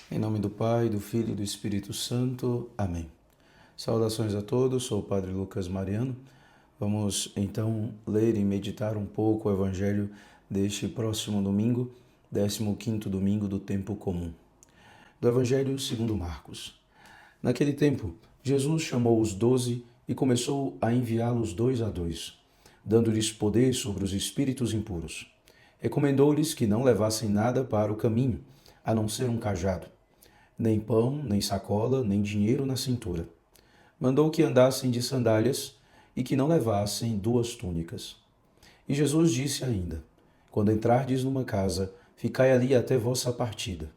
Em nome do Pai, do Filho e do Espírito Santo. Amém. Saudações a todos, sou o Padre Lucas Mariano. Vamos então ler e meditar um pouco o Evangelho deste próximo domingo, 15º domingo do tempo comum. Do Evangelho segundo Marcos. Naquele tempo, Jesus chamou os 12 e começou a enviá-los 2 a 2, dando-lhes poder sobre os espíritos impuros. Recomendou-lhes que não levassem nada para o caminho, a não ser um cajado, nem pão, nem sacola, nem dinheiro na cintura. Mandou que andassem de sandálias e que não levassem 2 túnicas. E Jesus disse ainda: Quando entrardes numa casa, ficai ali até vossa partida.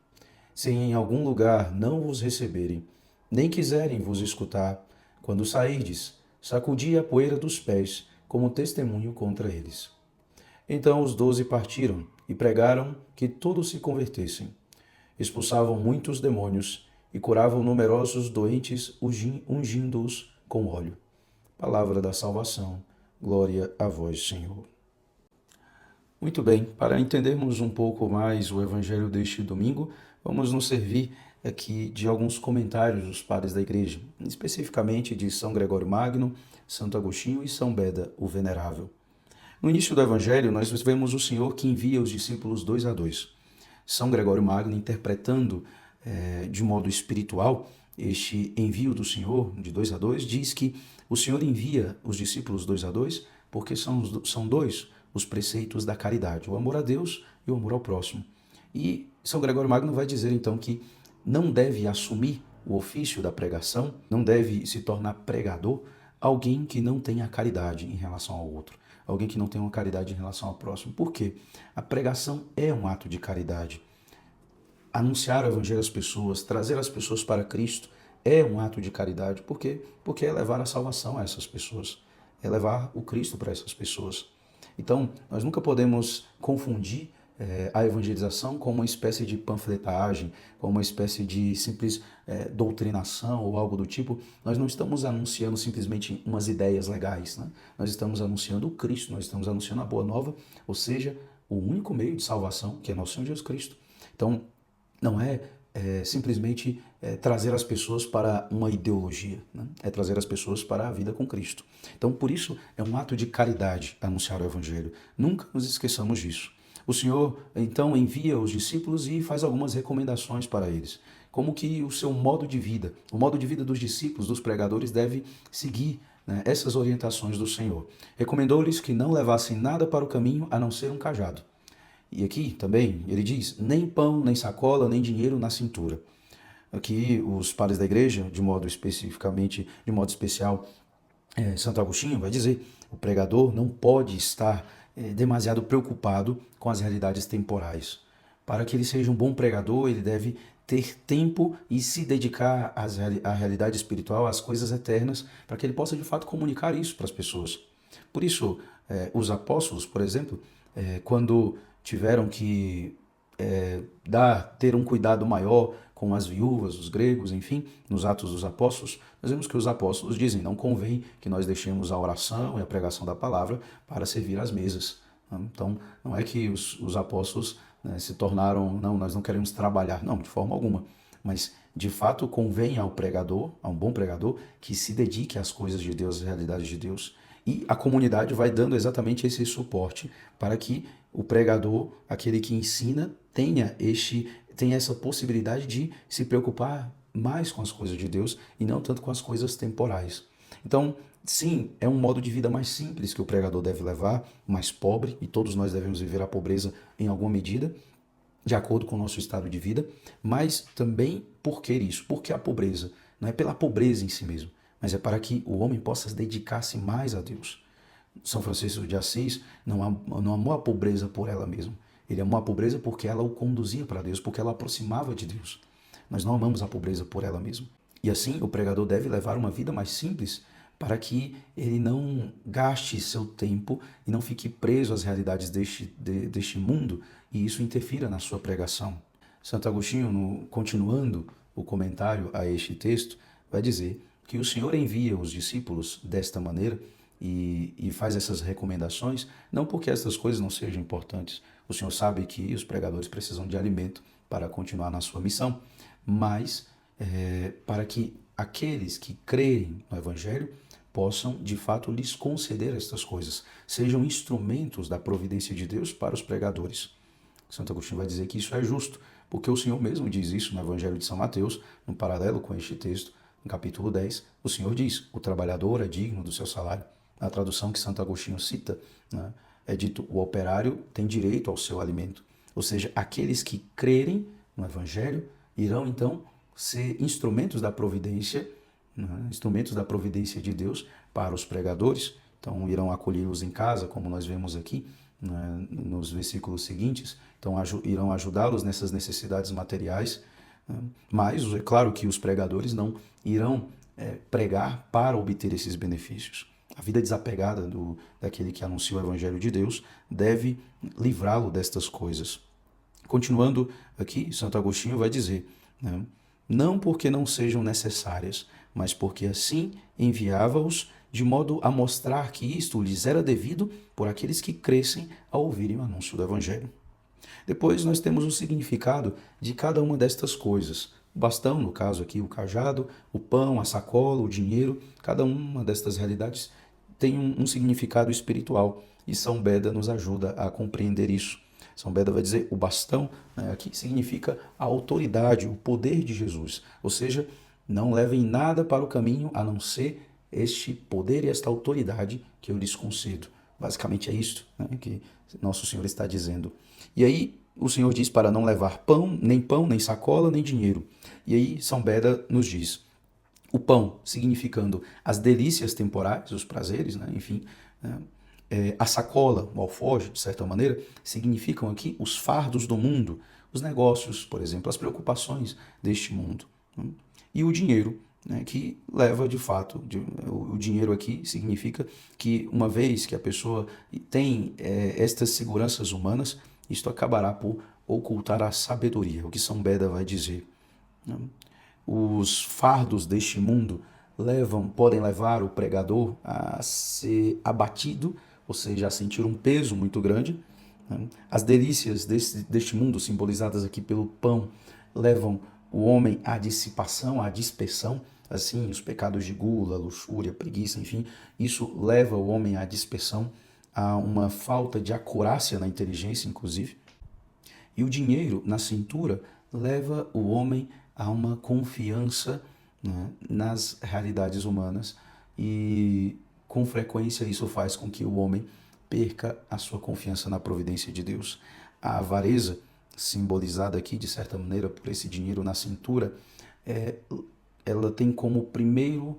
Se em algum lugar não vos receberem, nem quiserem vos escutar, quando sairdes, sacudi a poeira dos pés como testemunho contra eles. Então os 12 partiram e pregaram que todos se convertessem. Expulsavam muitos demônios e curavam numerosos doentes, ungindo-os com óleo. Palavra da salvação. Glória a vós, Senhor. Muito bem, para entendermos um pouco mais o Evangelho deste domingo, vamos nos servir aqui de alguns comentários dos padres da Igreja, especificamente de São Gregório Magno, Santo Agostinho e São Beda, o Venerável. No início do Evangelho, nós vemos o Senhor que envia os discípulos 2 a 2. São Gregório Magno, interpretando de modo espiritual este envio do Senhor de 2 a 2, diz que o Senhor envia os discípulos 2 a 2 porque são dois os preceitos da caridade, o amor a Deus e o amor ao próximo. E São Gregório Magno vai dizer então que não deve assumir o ofício da pregação, não deve se tornar pregador alguém que não tenha caridade em relação ao outro, alguém que não tenha uma caridade em relação ao próximo. Por quê? A pregação é um ato de caridade. Anunciar o Evangelho às pessoas, trazer as pessoas para Cristo é um ato de caridade. Por quê? Porque é levar a salvação a essas pessoas, é levar o Cristo para essas pessoas. Então, nós nunca podemos confundir a evangelização com uma espécie de panfletagem, com uma espécie de simples doutrinação ou algo do tipo. Nós não estamos anunciando simplesmente umas ideias legais, né? Nós estamos anunciando o Cristo, nós estamos anunciando a Boa Nova, ou seja, o único meio de salvação, que é nosso Senhor Jesus Cristo. Então, não é simplesmente trazer as pessoas para uma ideologia, né? É trazer as pessoas para a vida com Cristo. Então, por isso, é um ato de caridade anunciar o Evangelho. Nunca nos esqueçamos disso. O Senhor, então, envia os discípulos e faz algumas recomendações para eles. Como que o seu modo de vida, o modo de vida dos discípulos, dos pregadores, deve seguir, né, essas orientações do Senhor. Recomendou-lhes que não levassem nada para o caminho a não ser um cajado. E aqui também ele diz: nem pão, nem sacola, nem dinheiro na cintura. Aqui os padres da igreja, de modo especial, Santo Agostinho vai dizer: o pregador não pode estar demasiado preocupado com as realidades temporais. Para que ele seja um bom pregador, ele deve ter tempo e se dedicar à realidade espiritual, às coisas eternas, para que ele possa de fato comunicar isso para as pessoas. Por isso, os apóstolos, por exemplo, quando tiveram que ter um cuidado maior com as viúvas, os gregos, enfim, nos Atos dos Apóstolos, nós vemos que os apóstolos dizem: não convém que nós deixemos a oração e a pregação da palavra para servir às mesas. Então, não é que os apóstolos, né, se tornaram: não, nós não queremos trabalhar. Não, de forma alguma. Mas, de fato, convém ao pregador, a um bom pregador, que se dedique às coisas de Deus, às realidades de Deus. E a comunidade vai dando exatamente esse suporte para que o pregador, aquele que ensina, tenha essa possibilidade de se preocupar mais com as coisas de Deus e não tanto com as coisas temporais. Então, sim, é um modo de vida mais simples que o pregador deve levar, mais pobre, e todos nós devemos viver a pobreza em alguma medida, de acordo com o nosso estado de vida, mas também por que isso? Porque a pobreza não é pela pobreza em si mesmo, mas é para que o homem possa dedicar-se mais a Deus. São Francisco de Assis não amou a pobreza por ela mesma. Ele amou a pobreza porque ela o conduzia para Deus, porque ela aproximava de Deus. Nós não amamos a pobreza por ela mesma. E assim, o pregador deve levar uma vida mais simples para que ele não gaste seu tempo e não fique preso às realidades deste mundo e isso interfira na sua pregação. Santo Agostinho, continuando o comentário a este texto, vai dizer que o Senhor envia os discípulos desta maneira e faz essas recomendações, não porque essas coisas não sejam importantes. O Senhor sabe que os pregadores precisam de alimento para continuar na sua missão, mas para que aqueles que creem no Evangelho possam, de fato, lhes conceder estas coisas, sejam instrumentos da providência de Deus para os pregadores. Santo Agostinho vai dizer que isso é justo, porque o Senhor mesmo diz isso no Evangelho de São Mateus, no paralelo com este texto, no capítulo 10, o Senhor diz, o trabalhador é digno do seu salário. Na tradução que Santo Agostinho cita, né, é dito, o operário tem direito ao seu alimento. Ou seja, aqueles que crerem no Evangelho irão então ser instrumentos da providência, né, instrumentos da providência de Deus para os pregadores. Então irão acolhê-los em casa, como nós vemos aqui, né, nos versículos seguintes. Então irão ajudá-los nessas necessidades materiais. Né, mas é claro que os pregadores não irão pregar para obter esses benefícios. A vida desapegada daquele que anuncia o Evangelho de Deus deve livrá-lo destas coisas. Continuando aqui, Santo Agostinho vai dizer, né, não porque não sejam necessárias, mas porque assim enviava-os de modo a mostrar que isto lhes era devido por aqueles que crescem ao ouvirem o anúncio do Evangelho. Depois nós temos o significado de cada uma destas coisas. O bastão, no caso aqui, o cajado, o pão, a sacola, o dinheiro, cada uma destas realidades tem um significado espiritual e São Beda nos ajuda a compreender isso. São Beda vai dizer o bastão, né, aqui significa a autoridade, o poder de Jesus. Ou seja, não levem nada para o caminho a não ser este poder e esta autoridade que eu lhes concedo. Basicamente é isto, né, que Nosso Senhor está dizendo. E aí o Senhor diz para não levar pão, nem sacola, nem dinheiro. E aí São Beda nos diz, o pão significando as delícias temporais, os prazeres, né, enfim, né, a sacola, o alforje, de certa maneira, significam aqui os fardos do mundo, os negócios, por exemplo, as preocupações deste mundo. Né? E o dinheiro, né, que leva de fato, o dinheiro aqui significa que uma vez que a pessoa tem estas seguranças humanas, isto acabará por ocultar a sabedoria, o que São Beda vai dizer. Né? Os fardos deste mundo podem levar o pregador a ser abatido, ou seja, a sentir um peso muito grande. Né? As delícias deste mundo, simbolizadas aqui pelo pão, levam o homem à dissipação, à dispersão, assim, os pecados de gula, luxúria, preguiça, enfim, isso leva o homem à dispersão, a uma falta de acurácia na inteligência, inclusive. E o dinheiro na cintura leva o homem a uma confiança, né, nas realidades humanas e com frequência isso faz com que o homem perca a sua confiança na providência de Deus. A avareza, simbolizada aqui de certa maneira por esse dinheiro na cintura, ela tem como primeiro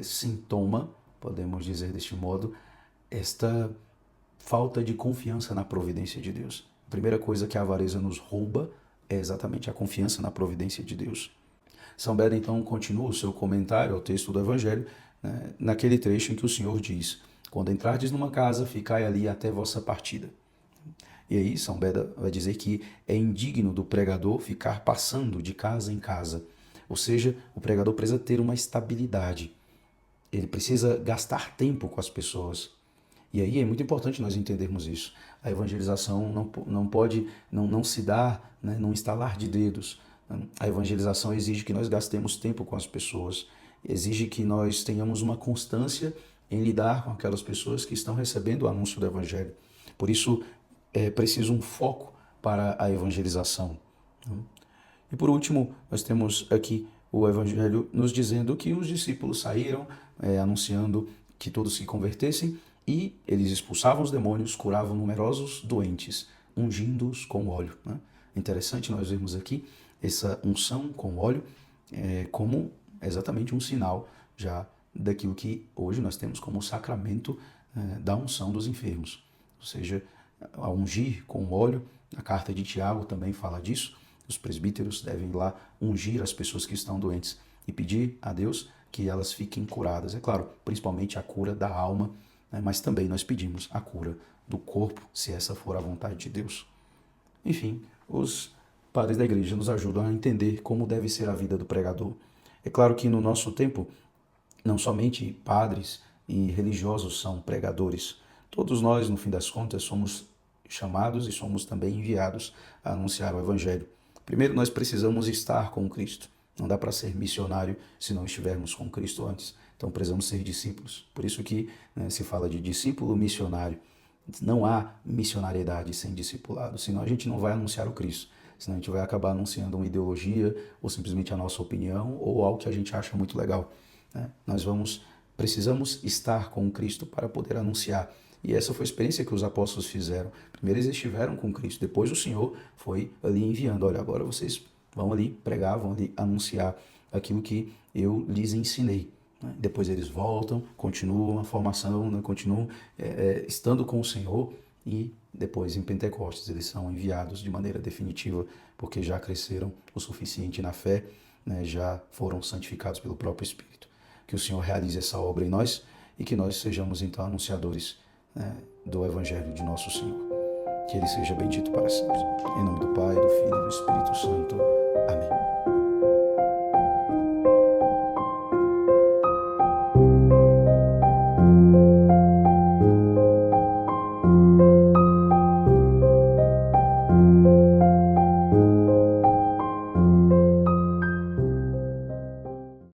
sintoma, podemos dizer deste modo, esta falta de confiança na providência de Deus. A primeira coisa que a avareza nos rouba é exatamente a confiança na providência de Deus. São Beda então continua o seu comentário ao texto do Evangelho, né, naquele trecho em que o Senhor diz, quando entrardes numa casa, ficai ali até vossa partida. E aí São Beda vai dizer que é indigno do pregador ficar passando de casa em casa. Ou seja, o pregador precisa ter uma estabilidade. Ele precisa gastar tempo com as pessoas. E aí é muito importante nós entendermos isso. A evangelização não se dá, né, num estalar de dedos. A evangelização exige que nós gastemos tempo com as pessoas, exige que nós tenhamos uma constância em lidar com aquelas pessoas que estão recebendo o anúncio do Evangelho. Por isso é preciso um foco para a evangelização. E por último, nós temos aqui o Evangelho nos dizendo que os discípulos saíram anunciando que todos se convertessem e eles expulsavam os demônios, curavam numerosos doentes, ungindo-os com óleo. Né? Interessante nós vermos aqui essa unção com óleo como exatamente um sinal já daquilo que hoje nós temos como o sacramento da unção dos enfermos. Ou seja, a ungir com óleo, a carta de Tiago também fala disso, os presbíteros devem lá ungir as pessoas que estão doentes e pedir a Deus que elas fiquem curadas. É claro, principalmente a cura da alma, né? Mas também nós pedimos a cura do corpo, se essa for a vontade de Deus. Enfim, os padres da igreja nos ajudam a entender como deve ser a vida do pregador. É claro que no nosso tempo, não somente padres e religiosos são pregadores. Todos nós, no fim das contas, somos chamados e somos também enviados a anunciar o Evangelho. Primeiro, nós precisamos estar com Cristo. Não dá para ser missionário se não estivermos com Cristo antes. Então, precisamos ser discípulos. Por isso que se fala de discípulo missionário. Não há missionariedade sem discipulado, senão a gente não vai anunciar o Cristo. Senão a gente vai acabar anunciando uma ideologia ou simplesmente a nossa opinião ou algo que a gente acha muito legal. Nós precisamos estar com Cristo para poder anunciar. E essa foi a experiência que os apóstolos fizeram. Primeiro eles estiveram com Cristo, depois o Senhor foi ali enviando. Olha, agora vocês vão ali pregar, vão ali anunciar aquilo que eu lhes ensinei. Depois eles voltam, continuam a formação, continuam estando com o Senhor e depois em Pentecostes eles são enviados de maneira definitiva porque já cresceram o suficiente na fé, já foram santificados pelo próprio Espírito. Que o Senhor realize essa obra em nós e que nós sejamos então anunciadores do Evangelho de nosso Senhor. Que Ele seja bendito para sempre. Em nome do Pai, do Filho e do Espírito Santo.